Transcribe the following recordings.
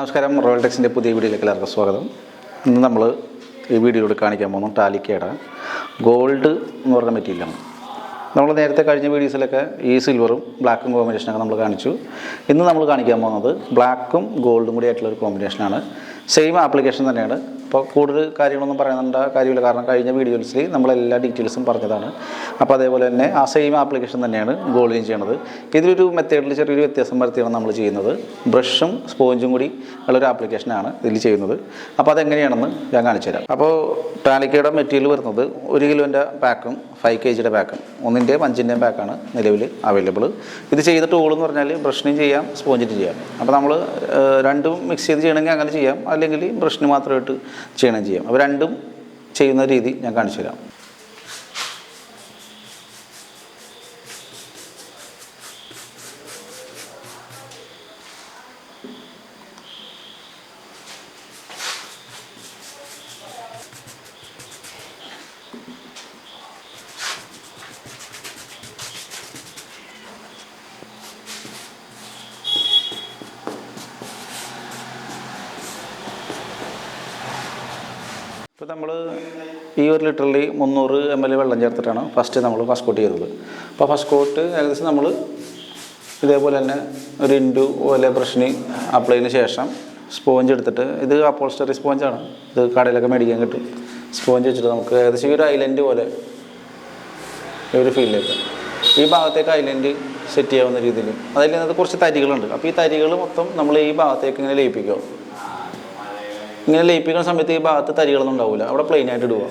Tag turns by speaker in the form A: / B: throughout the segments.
A: നമസ്കാരം, റോയൽ ടെക്സിൻ്റെ പുതിയ വീഡിയോയിലേക്ക് എല്ലാവർക്കും സ്വാഗതം. ഇന്ന് നമ്മൾ ഈ വീഡിയോയിലൂടെ കാണിക്കാൻ പോകുന്നു ടാലിക്കയുടെ ഗോൾഡ് എന്ന് പറഞ്ഞ മെറ്റീരിയലാണ്. നമ്മൾ നേരത്തെ കഴിഞ്ഞ വീഡിയോസിലൊക്കെ ഈ സിൽവറും ബ്ലാക്കും കോമ്പിനേഷനൊക്കെ നമ്മൾ കാണിച്ചു. ഇന്ന് നമ്മൾ കാണിക്കാൻ പോകുന്നത് ബ്ലാക്കും ഗോൾഡും കൂടി ആയിട്ടുള്ളൊരു കോമ്പിനേഷനാണ്. സെയിം ആപ്ലിക്കേഷൻ തന്നെയാണ്. അപ്പോൾ കൂടുതൽ കാര്യങ്ങളൊന്നും പറയുന്നുണ്ട കാര്യമില്ല, കാരണം കഴിഞ്ഞ വീഡിയോസിൽ നമ്മളെല്ലാ ഡീറ്റെയിൽസും പറഞ്ഞതാണ്. അപ്പോൾ അതേപോലെ തന്നെ ആ സെയിം ആപ്ലിക്കേഷൻ തന്നെയാണ് ഗോൾഡിനും ചെയ്യണത്. ഇതിലൊരു മെത്തേഡിൽ ചെറിയൊരു വ്യത്യാസം വരുത്തിയാണ് നമ്മൾ ചെയ്യുന്നത്. ബ്രഷും സ്പോഞ്ചും കൂടി ഉള്ളൊരു ആപ്ലിക്കേഷനാണ് ഇതിൽ ചെയ്യുന്നത്. അപ്പോൾ അതെങ്ങനെയാണെന്ന് ഞാൻ കാണിച്ചു തരാം. അപ്പോൾ ടാലിക്കയുടെ മെറ്റീരിയൽ വരുന്നത് 1 കിലോൻ്റെ പാക്കും 5 kg പാക്കും 1-ൻ്റെയും 5-ൻ്റെയും പാക്കാണ് നിലവിൽ അവൈലബിൾ. ഇത് ചെയ്ത ടൂൾ എന്ന് പറഞ്ഞാൽ ബ്രഷിനും ചെയ്യാം, സ്പോഞ്ചിനും ചെയ്യാം. അപ്പോൾ നമ്മൾ രണ്ടും മിക്സ് ചെയ്ത് ചെയ്യണമെങ്കിൽ അങ്ങനെ ചെയ്യാം, അല്ലെങ്കിൽ ബ്രഷിന് മാത്രമായിട്ട് ചെയ്യാം. അപ്പോൾ രണ്ടും ചെയ്യുന്ന രീതി ഞാൻ കാണിച്ചു തരാം. ഇപ്പോൾ നമ്മൾ ഈ 1 ലിറ്ററിൽ 300 ml വെള്ളം ചേർത്തിട്ടാണ് ഫസ്റ്റ് കോട്ട് ചെയ്തത്. അപ്പോൾ ഫസ്റ്റ് കോട്ട് ഏകദേശം നമ്മൾ ഇതേപോലെ തന്നെ ഒരു ഇൻഡു പോലെ ബ്രഷിന് അപ്ലൈ ചെയ്തതിന് ശേഷം സ്പോഞ്ച് എടുത്തിട്ട്, ഇത് അപ്പോൾസ്റ്ററി സ്പോഞ്ചാണ്, ഇത് കടയിലൊക്കെ മേടിക്കാൻ കിട്ടും. സ്പോഞ്ച് വെച്ചിട്ട് നമുക്ക് ഏകദേശം ഈ ഒരു ഐലൻഡ് പോലെ ഈ ഒരു ഫീലിലേക്ക് ഈ ഭാഗത്തേക്ക് ഐലൻഡ് സെറ്റ് ചെയ്യാവുന്ന രീതിയിൽ. അതിൽ നിന്ന് കുറച്ച് തരികളുണ്ട്. അപ്പോൾ ഈ തരികൾ മൊത്തം നമ്മൾ ഈ ഭാഗത്തേക്ക് ഇങ്ങനെ ലയിപ്പിക്കുക. ഇങ്ങനെ ലയിപ്പിക്കുന്ന സമയത്ത് ഈ ഭാഗത്ത് തരികളൊന്നും ഉണ്ടാവില്ല, അവിടെ പ്ലെയിൻ ആയിട്ട് ഇടുക.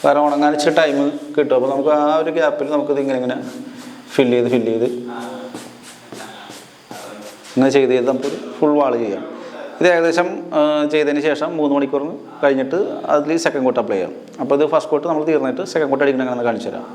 A: കാരണം ഉണങ്ങാൻ ഇച്ചിരി ടൈം കിട്ടും. അപ്പോൾ നമുക്ക് ആ ഒരു ഗ്യാപ്പിൽ നമുക്കിത് ഇങ്ങനെ ഫില്ല് ചെയ്ത് ഇങ്ങനെ ചെയ്ത് നമുക്കൊരു ഫുൾ വാൾ ചെയ്യാം. ഇത് ഏകദേശം ചെയ്തതിന് ശേഷം 3 മണിക്കൂർ കഴിഞ്ഞിട്ട് അതിൽ സെക്കൻഡ് കോട്ട് അപ്ലൈ ചെയ്യാം. അപ്പോൾ ഇത് ഫസ്റ്റ് കോട്ട് നമ്മൾ തീർന്നിട്ട് സെക്കൻഡ് കോട്ട് അടിക്കണം എങ്ങനെ കാണിച്ചു തരാം.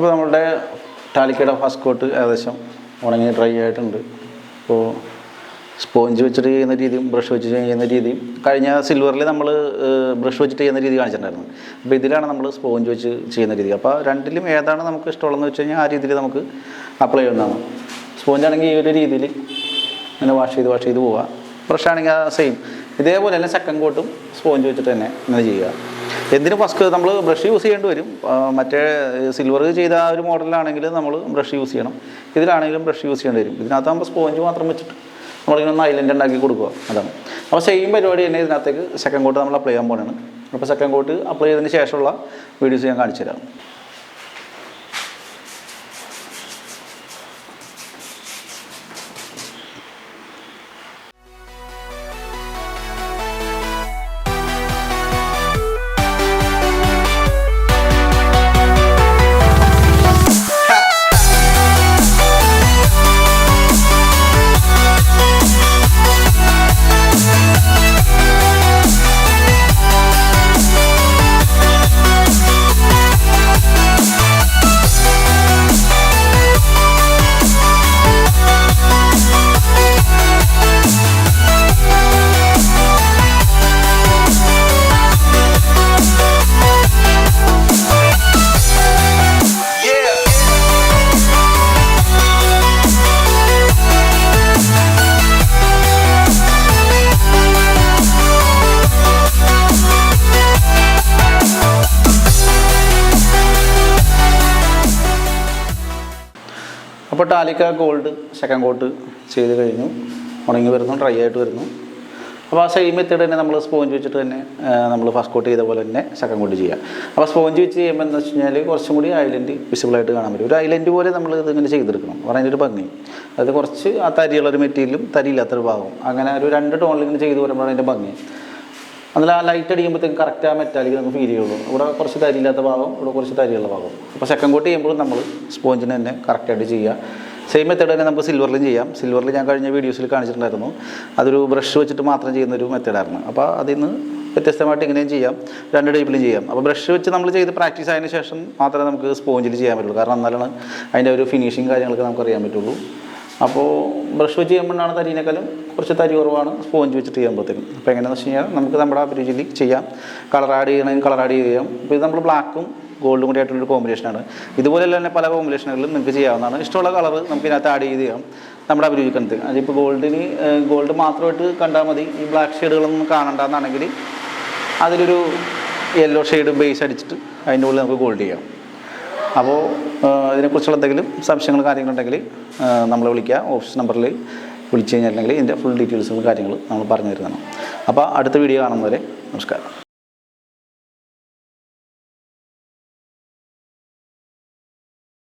A: അപ്പോൾ നമ്മളുടെ ടാലിക്കയുടെ ഫസ്റ്റ് കോട്ട് ഏകദേശം ഉണങ്ങി ഡ്രൈ ആയിട്ടുണ്ട്. അപ്പോൾ സ്പോഞ്ച് വെച്ചിട്ട് ചെയ്യുന്ന രീതിയും ബ്രഷ് വെച്ച് ചെയ്യുന്ന രീതിയും കഴിഞ്ഞ സിൽവറിൽ നമ്മൾ ബ്രഷ് വെച്ചിട്ട് ചെയ്യുന്ന രീതി കാണിച്ചിട്ടുണ്ടായിരുന്നു. അപ്പോൾ ഇതിലാണ് നമ്മൾ സ്പോഞ്ച് വെച്ച് ചെയ്യുന്ന രീതി. അപ്പോൾ രണ്ടിലും ഏതാണ് നമുക്ക് ഇഷ്ടമുള്ളതെന്ന് വെച്ച് കഴിഞ്ഞാൽ ആ രീതിയിൽ നമുക്ക് അപ്ലൈ ചെയ്യുന്നതാണ്. സ്പോഞ്ചാണെങ്കിൽ ഈ ഒരു രീതിയിൽ ഇങ്ങനെ വാഷ് ചെയ്ത് പോവുക. ബ്രഷാണെങ്കിൽ ആ സെയിം ഇതേപോലെ തന്നെ സെക്കൻഡ് കോട്ടും സ്പോഞ്ച് വെച്ചിട്ട് തന്നെ ഇങ്ങനെ ചെയ്യുക. എന്തിനും ഫസ്റ്റ് നമ്മൾ ബ്രഷ് യൂസ് ചെയ്യേണ്ടി വരും. മറ്റേ സിൽവർ ചെയ്ത ആ ഒരു മോഡലിലാണെങ്കിൽ നമ്മൾ ബ്രഷ് യൂസ് ചെയ്യണം, ഇതിലാണെങ്കിലും ബ്രഷ് യൂസ് ചെയ്യേണ്ടി വരും. ഇതിനകത്താകുമ്പോൾ സ്പോഞ്ച് മാത്രം വെച്ചിട്ട് നമ്മളിങ്ങനെ ഒന്ന് ഐലൻഡ് ഉണ്ടാക്കി കൊടുക്കുക, അതാണ്. അപ്പോൾ സെയിം പരിപാടി തന്നെ ഇതിനകത്തേക്ക് സെക്കൻഡ് കോട്ട് നമ്മൾ അപ്ലൈ ചെയ്യാൻ പോകുന്നതാണ്. അപ്പോൾ സെക്കൻഡ് കോട്ട് അപ്ലൈ ചെയ്തതിന് ശേഷമുള്ള വീഡിയോസ് ഞാൻ കാണിച്ചു തരാം. അപ്പോൾ ടാലിക്ക ഗോൾഡ് സെക്കൻഡ് കോട്ട് ചെയ്ത് കഴിഞ്ഞു, ഉണങ്ങി വരുന്നു, ഡ്രൈ ആയിട്ട് വരുന്നു. അപ്പോൾ ആ സെയിം മെത്തേഡ് തന്നെ നമ്മൾ സ്പോഞ്ച് വെച്ചിട്ട് തന്നെ നമ്മൾ ഫസ്റ്റ് കോട്ട് ചെയ്ത പോലെ തന്നെ സെക്കൻഡ് കോട്ട് ചെയ്യുക. അപ്പോൾ സ്പോഞ്ച് വെച്ച് ചെയ്യുമ്പോൾ എന്ന് വെച്ച് കഴിഞ്ഞാൽ കുറച്ചും കൂടി ഐലൻഡ് വിസിബിളായിട്ട് കാണാൻ പറ്റും. ഒരു ഐലൻഡ് പോലെ നമ്മൾ ഇതിങ്ങനെ ചെയ്തെടുക്കണം, അതിൻ്റെ ഒരു ഭംഗി. അത് കുറച്ച് ആ തരിയുള്ളൊരു മെറ്റീരിയലും തരിയില്ലാത്തൊരു ഭാഗം, അങ്ങനെ ഒരു 2 ടോണിൽ ഇങ്ങനെ ചെയ്ത് വരുമ്പോൾ അതിൻ്റെ ഭംഗി. അതിൽ ആ ലൈറ്റ് അടിക്കുമ്പോഴത്തേക്കും കറക്റ്റ് ആ മെറ്റാലിക്ക് നമുക്ക് ഫീൽ ചെയ്യുള്ളൂ. ഇവിടെ കുറച്ച് തരിയില്ലാത്ത ഭാഗം, ഇവിടെ കുറച്ച് തരിയുള്ള ഭാഗം. അപ്പോൾ സെക്കൻഡ് കോട്ട് ചെയ്യുമ്പോഴും നമ്മൾ സ്പോഞ്ചിന് തന്നെ കറക്റ്റായിട്ട് ചെയ്യുക. സെയിം മെത്തേഡ് തന്നെ നമുക്ക് സിൽവറിലും ചെയ്യാം. സിൽവറിൽ ഞാൻ കഴിഞ്ഞ വീഡിയോസിൽ കാണിച്ചിട്ടുണ്ടായിരുന്നു. അതൊരു ബ്രഷ് വെച്ചിട്ട് മാത്രം ചെയ്യുന്നൊരു മെത്തേഡായിരുന്നു. അപ്പോൾ അതിൽ നിന്ന് വ്യത്യസ്തമായിട്ട് ഇങ്ങനെയും ചെയ്യാം, 2 ടൈപ്പിലും ചെയ്യാം. അപ്പോൾ ബ്രഷ് വെച്ച് നമ്മൾ ചെയ്ത് പ്രാക്ടീസ് ആയതിനു ശേഷം മാത്രമേ നമുക്ക് സ്പോഞ്ചിൽ ചെയ്യാൻ പറ്റുള്ളൂ. കാരണം എന്നാലാണ് അതിൻ്റെ ഒരു ഫിനിഷിങ് കാര്യങ്ങളൊക്കെ നമുക്ക് അറിയാൻ പറ്റുള്ളൂ. അപ്പോൾ ബ്രഷ് വെച്ച് ചെയ്യുമ്പോഴാണ് തരീനേക്കാളും കുറച്ച് തരി കുറവാണ് സ്പോഞ്ച് വെച്ചിട്ട് ചെയ്യുമ്പോഴത്തേക്കും. അപ്പോൾ എങ്ങനെയാണെന്ന് വെച്ച് കഴിഞ്ഞാൽ നമുക്ക് നമ്മുടെ അഭിരുചിയിൽ ചെയ്യാം. കളർ ആഡ് ചെയ്യണമെങ്കിൽ കളർ ആഡ് ചെയ്യാം. ഇപ്പോൾ ഇത് നമ്മൾ ബ്ലാക്കും ഗോൾഡും കൂടി ആയിട്ടുള്ളൊരു കോമ്പിനേഷനാണ്. ഇതുപോലെ തന്നെ പല കോമ്പിനേഷനുകളിലും നിങ്ങൾക്ക് ചെയ്യാവുന്നതാണ്. ഇഷ്ടമുള്ള കളർ നമുക്ക് ഇതിനകത്ത് ആഡ് ചെയ്ത് ചെയ്യാം നമ്മുടെ അഭിരുചിക്കനുസരിച്ച്. അതിപ്പോൾ ഗോൾഡ് മാത്രമായിട്ട് കണ്ടാൽ മതി, ഈ ബ്ലാക്ക് ഷെയ്ഡുകളൊന്നും കാണണ്ടെന്നാണെങ്കിൽ അതിലൊരു യെല്ലോ ഷെയ്ഡ് ബേസ് അടിച്ചിട്ട് അതിൻ്റെ ഉള്ളിൽ നമുക്ക് ഗോൾഡ് ചെയ്യാം. അപ്പോൾ ഇതിനെക്കുറിച്ചുള്ള എന്തെങ്കിലും സംശയങ്ങൾ കാര്യങ്ങളുണ്ടെങ്കിൽ നമ്മളെ വിളിക്കുക. ഓഫീസ് നമ്പറിൽ വിളിച്ചു കഴിഞ്ഞിട്ടുണ്ടെങ്കിൽ ഇതിൻ്റെ ഫുൾ ഡീറ്റെയിൽസും കാര്യങ്ങൾ നമ്മൾ പറഞ്ഞു തരുന്നതാണ്. അപ്പോൾ അടുത്ത വീഡിയോ കാണുന്നവരെ നമസ്കാരം.